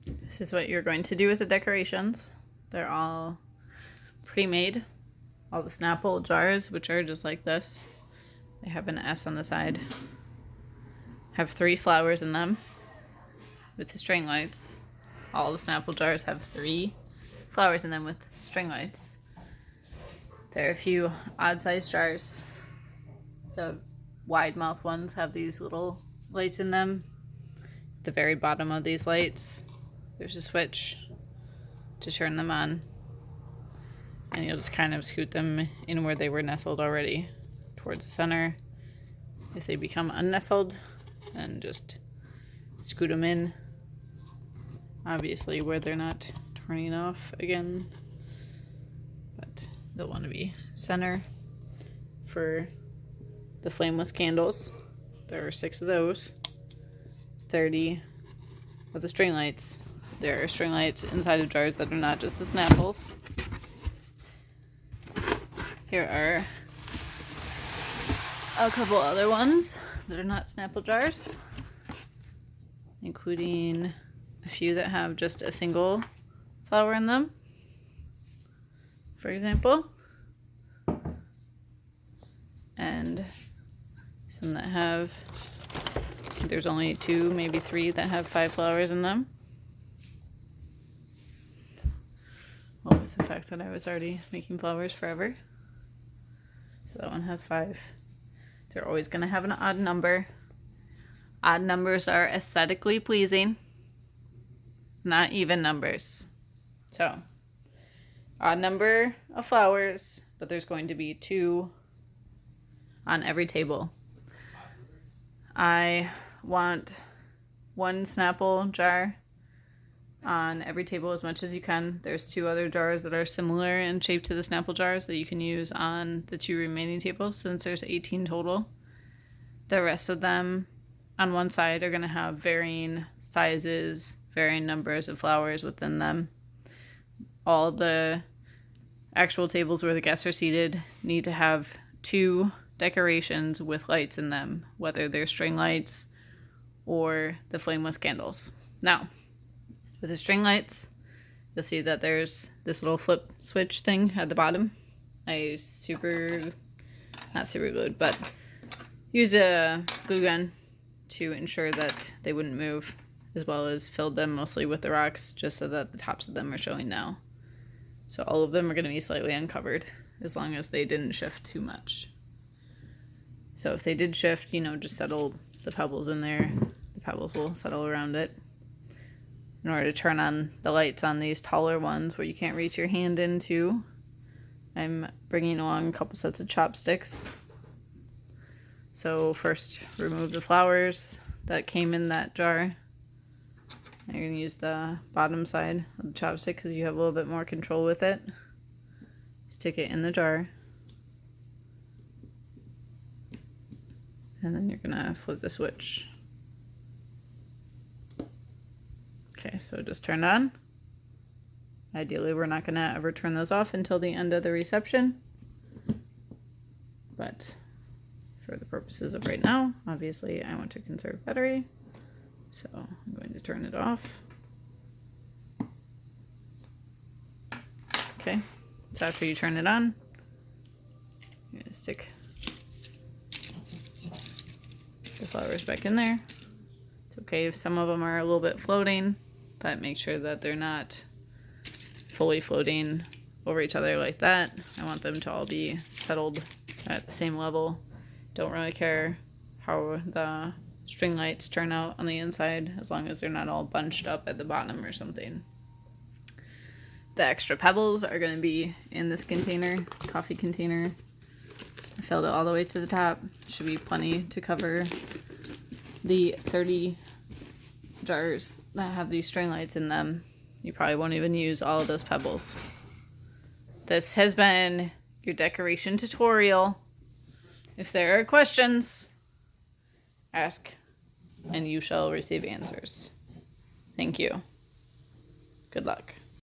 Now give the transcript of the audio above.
This is what you're going to do with the decorations. They're all pre-made. All the Snapple jars, which are just like this, they have an S on the side, have 3 flowers in them with the string lights. All the Snapple jars have 3 flowers in them with string lights. There are a few odd-sized jars. The wide mouth ones have these little lights in them. At the very bottom of these lights, there's a switch to turn them on. And you'll just kind of scoot them in where they were nestled already towards the center. If they become unnestled, then just scoot them in. Obviously where they're not turning off again. But they'll want to be center. For the flameless candles, there are 6 of those. 30 of the string lights. There are string lights inside of jars that are not just the Snapples. Here are a couple other ones that are not Snapple jars, including a few that have just a single flower in them, for example, and some that have, there's only 2, maybe 3 that have 5 flowers in them. Well, with the fact that I was already making flowers forever. So that one has 5. They're always going to have an odd number. Odd numbers are aesthetically pleasing, not even numbers. So, odd number of flowers, but there's going to be 2 on every table. I want 1 Snapple jar on every table as much as you can. There's 2 other jars that are similar in shape to the Snapple jars that you can use on the 2 remaining tables, since there's 18 total. The rest of them on one side are going to have varying sizes, varying numbers of flowers within them. All the actual tables where the guests are seated need to have 2 decorations with lights in them, whether they're string lights or the flameless candles. Now, with the string lights, you'll see that there's this little flip switch thing at the bottom. I not super glued, but used a glue gun to ensure that they wouldn't move, as well as filled them mostly with the rocks just so that the tops of them are showing now. So all of them are going to be slightly uncovered as long as they didn't shift too much. So if they did shift, just settle the pebbles in there. The pebbles will settle around it. In order to turn on the lights on these taller ones where you can't reach your hand into, I'm bringing along a couple sets of chopsticks. So first, remove the flowers that came in that jar. You're going to use the bottom side of the chopstick because you have a little bit more control with it. Stick it in the jar. And then you're going to flip the switch. Okay, so just turned on. Ideally, we're not going to ever turn those off until the end of the reception. But for the purposes of right now, obviously I want to conserve battery. So I'm going to turn it off. Okay, so after you turn it on, you're going to stick the flowers back in there. It's okay if some of them are a little bit floating, but make sure that they're not fully floating over each other like that. I want them to all be settled at the same level. Don't really care how the string lights turn out on the inside, as long as they're not all bunched up at the bottom or something. The extra pebbles are going to be in this container, coffee container. I filled it all the way to the top. Should be plenty to cover the 30 jars that have these string lights in them. You probably won't even use all of those pebbles. This has been your decoration tutorial. If there are questions, ask and you shall receive answers. Thank you. Good luck.